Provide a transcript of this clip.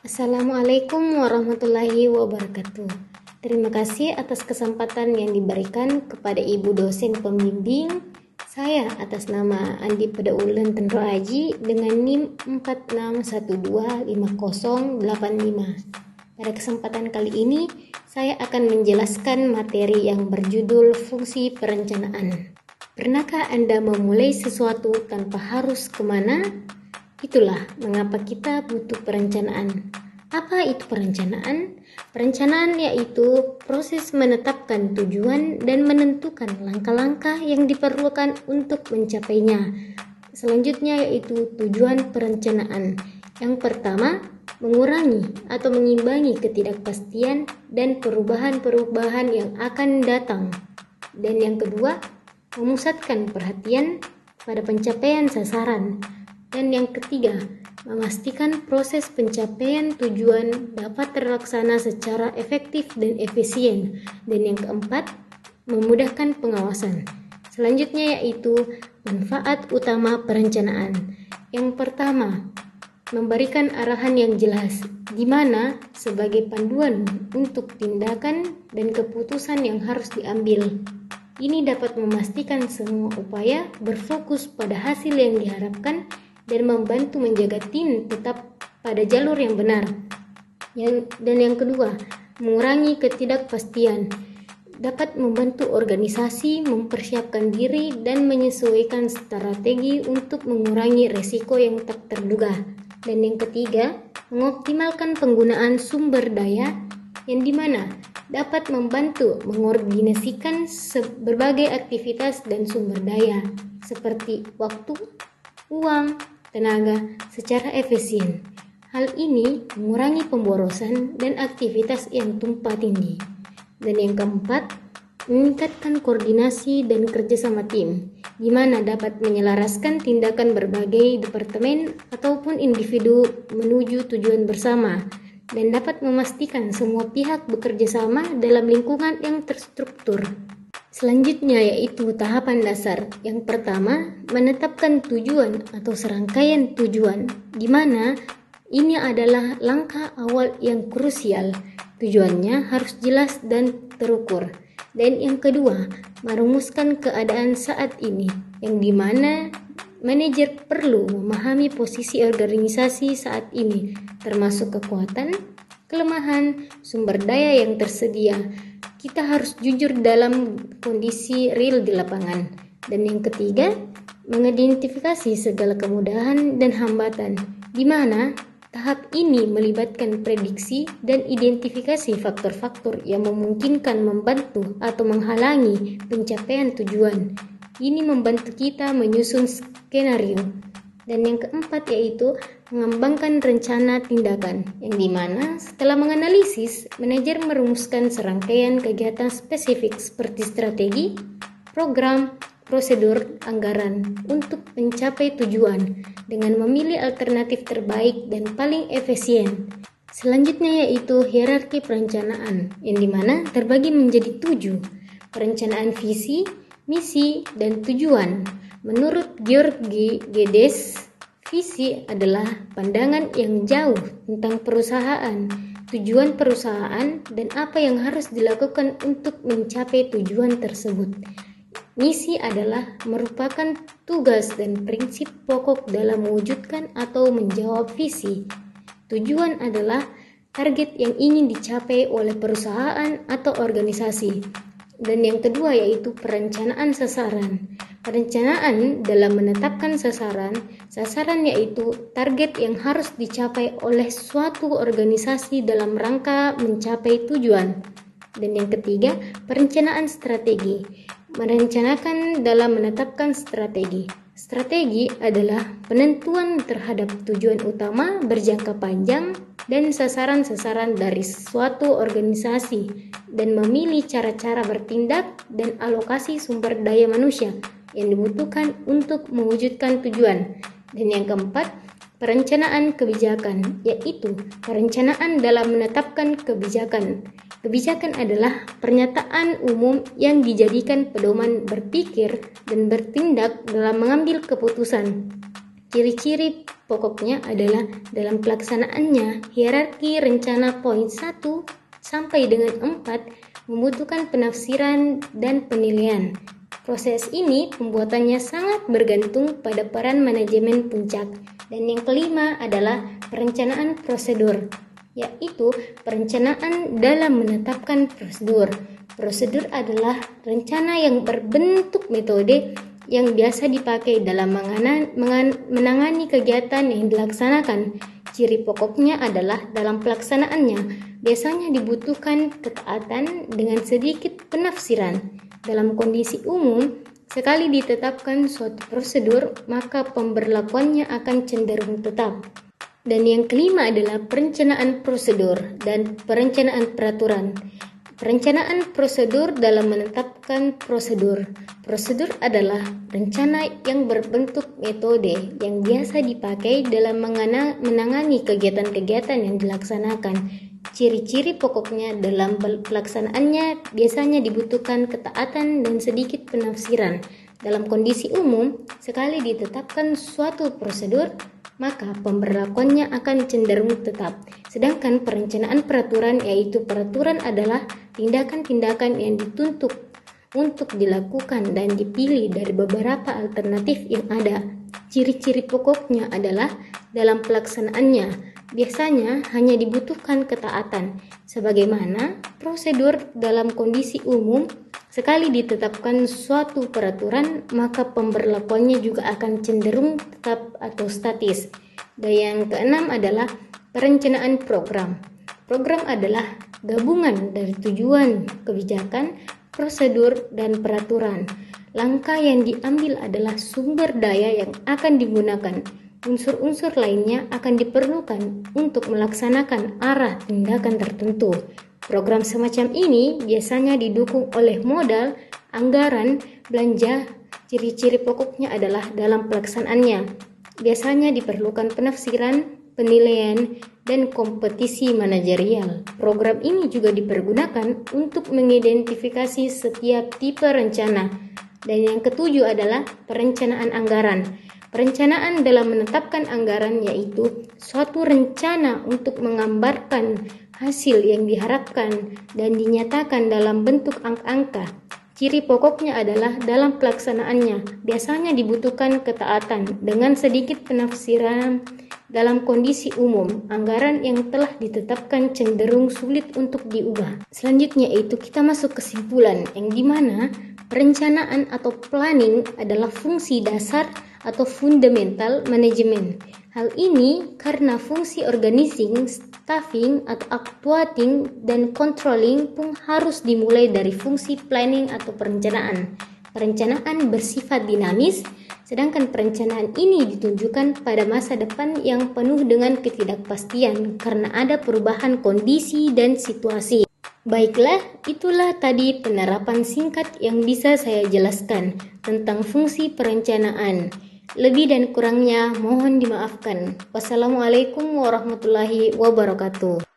Assalamualaikum warahmatullahi wabarakatuh. Terima kasih atas kesempatan yang diberikan kepada Ibu dosen pembimbing. Saya atas nama Andi Pedaulen Tenro Aji dengan NIM 46125085. Pada kesempatan kali ini, saya akan menjelaskan materi yang berjudul fungsi perencanaan. Pernahkah Anda memulai sesuatu tanpa harus kemana? Itulah mengapa kita butuh perencanaan. Apa itu perencanaan? Perencanaan yaitu proses menetapkan tujuan dan menentukan langkah-langkah yang diperlukan untuk mencapainya. Selanjutnya yaitu tujuan perencanaan. Yang pertama, mengurangi atau mengimbangi ketidakpastian dan perubahan-perubahan yang akan datang. Dan yang kedua, memusatkan perhatian pada pencapaian sasaran. Dan yang ketiga, memastikan proses pencapaian tujuan dapat terlaksana secara efektif dan efisien. Dan yang keempat, memudahkan pengawasan. Selanjutnya yaitu manfaat utama perencanaan. Yang pertama, memberikan arahan yang jelas, di mana sebagai panduan untuk tindakan dan keputusan yang harus diambil. Ini dapat memastikan semua upaya berfokus pada hasil yang diharapkan dan membantu menjaga tim tetap pada jalur yang benar. Dan yang kedua, mengurangi ketidakpastian. Dapat membantu organisasi mempersiapkan diri dan menyesuaikan strategi untuk mengurangi resiko yang tak terduga. Dan yang ketiga, mengoptimalkan penggunaan sumber daya yang dimana dapat membantu mengordinasikan berbagai aktivitas dan sumber daya seperti waktu, uang, tenaga secara efisien. Hal ini mengurangi pemborosan dan aktivitas yang tumpah tindih. Dan yang keempat, meningkatkan koordinasi dan kerjasama tim, di mana dapat menyelaraskan tindakan berbagai departemen ataupun individu menuju tujuan bersama, dan dapat memastikan semua pihak bekerja sama dalam lingkungan yang terstruktur. Selanjutnya yaitu tahapan dasar. Yang pertama, menetapkan tujuan atau serangkaian tujuan, di mana ini adalah langkah awal yang krusial. Tujuannya harus jelas dan terukur. Dan yang kedua, merumuskan keadaan saat ini, yang dimana manajer perlu memahami posisi organisasi saat ini, termasuk kekuatan, kelemahan, sumber daya yang tersedia. Kita harus jujur dalam kondisi real di lapangan. Dan yang ketiga, mengidentifikasi segala kemudahan dan hambatan, di mana tahap ini melibatkan prediksi dan identifikasi faktor-faktor yang memungkinkan membantu atau menghalangi pencapaian tujuan. Ini membantu kita menyusun skenario. Dan yang keempat yaitu mengembangkan rencana tindakan, yang dimana setelah menganalisis, manajer merumuskan serangkaian kegiatan spesifik seperti strategi, program, prosedur, anggaran untuk mencapai tujuan dengan memilih alternatif terbaik dan paling efisien. Selanjutnya yaitu hierarki perencanaan, yang dimana terbagi menjadi 7, perencanaan visi, misi, dan tujuan. Menurut George Geddes, visi adalah pandangan yang jauh tentang perusahaan, tujuan perusahaan, dan apa yang harus dilakukan untuk mencapai tujuan tersebut. Misi adalah merupakan tugas dan prinsip pokok dalam mewujudkan atau menjawab visi. Tujuan adalah target yang ingin dicapai oleh perusahaan atau organisasi. Dan yang kedua yaitu perencanaan sasaran. Perencanaan dalam menetapkan sasaran yaitu target yang harus dicapai oleh suatu organisasi dalam rangka mencapai tujuan. Dan yang ketiga, perencanaan strategi. Merencanakan dalam menetapkan strategi. Strategi adalah penentuan terhadap tujuan utama berjangka panjang dan sasaran-sasaran dari suatu organisasi, dan memilih cara-cara bertindak dan alokasi sumber daya manusia yang dibutuhkan untuk mewujudkan tujuan. Dan yang keempat, perencanaan kebijakan, yaitu perencanaan dalam menetapkan kebijakan. Kebijakan adalah pernyataan umum yang dijadikan pedoman berpikir dan bertindak dalam mengambil keputusan. Ciri-ciri pokoknya adalah dalam pelaksanaannya hierarki rencana poin 1 sampai dengan 4 membutuhkan penafsiran dan penilaian. Proses ini pembuatannya sangat bergantung pada peran manajemen puncak. Dan yang kelima adalah perencanaan prosedur, yaitu perencanaan dalam menetapkan prosedur. Prosedur adalah rencana yang berbentuk metode yang biasa dipakai dalam menangani kegiatan yang dilaksanakan. Ciri pokoknya adalah dalam pelaksanaannya biasanya dibutuhkan ketaatan dengan sedikit penafsiran. Dalam kondisi umum, sekali ditetapkan suatu prosedur, maka pemberlakuannya akan cenderung tetap. Dan yang kelima adalah perencanaan prosedur dan perencanaan peraturan. Perencanaan prosedur dalam menetapkan prosedur. Prosedur adalah rencana yang berbentuk metode yang biasa dipakai dalam menangani kegiatan-kegiatan yang dilaksanakan. Ciri-ciri pokoknya dalam pelaksanaannya biasanya dibutuhkan ketaatan dan sedikit penafsiran. Dalam kondisi umum, sekali ditetapkan suatu prosedur, maka pemberlakuannya akan cenderung tetap. Sedangkan perencanaan peraturan, yaitu peraturan adalah tindakan-tindakan yang dituntut untuk dilakukan dan dipilih dari beberapa alternatif yang ada. Ciri-ciri pokoknya adalah dalam pelaksanaannya biasanya hanya dibutuhkan ketaatan. Sebagaimana prosedur dalam kondisi umum, sekali ditetapkan suatu peraturan, maka pemberlakuannya juga akan cenderung tetap atau statis. Dan yang keenam adalah perencanaan program. Program adalah gabungan dari tujuan, kebijakan, prosedur, dan peraturan. Langkah yang diambil adalah sumber daya yang akan digunakan. Unsur-unsur lainnya akan diperlukan untuk melaksanakan arah tindakan tertentu. Program semacam ini biasanya didukung oleh modal, anggaran, belanja. Ciri-ciri pokoknya adalah dalam pelaksanaannya biasanya diperlukan penafsiran, penilaian, dan kompetisi manajerial. Program ini juga dipergunakan untuk mengidentifikasi setiap tipe rencana. Dan yang ketujuh adalah perencanaan anggaran. Perencanaan dalam menetapkan anggaran yaitu suatu rencana untuk menggambarkan hasil yang diharapkan dan dinyatakan dalam bentuk angka-angka. Ciri pokoknya adalah dalam pelaksanaannya biasanya dibutuhkan ketaatan dengan sedikit penafsiran. Dalam kondisi umum, anggaran yang telah ditetapkan cenderung sulit untuk diubah. Selanjutnya yaitu kita masuk kesimpulan yang dimana perencanaan atau planning adalah fungsi dasar atau fundamental manajemen. Hal ini karena fungsi organizing, staffing, atau actuating dan controlling pun harus dimulai dari fungsi planning atau perencanaan. Perencanaan bersifat dinamis, sedangkan perencanaan ini ditunjukkan pada masa depan yang penuh dengan ketidakpastian karena ada perubahan kondisi dan situasi. Baiklah, itulah tadi penerapan singkat yang bisa saya jelaskan tentang fungsi perencanaan. Lebih dan kurangnya mohon dimaafkan. Wassalamualaikum warahmatullahi wabarakatuh.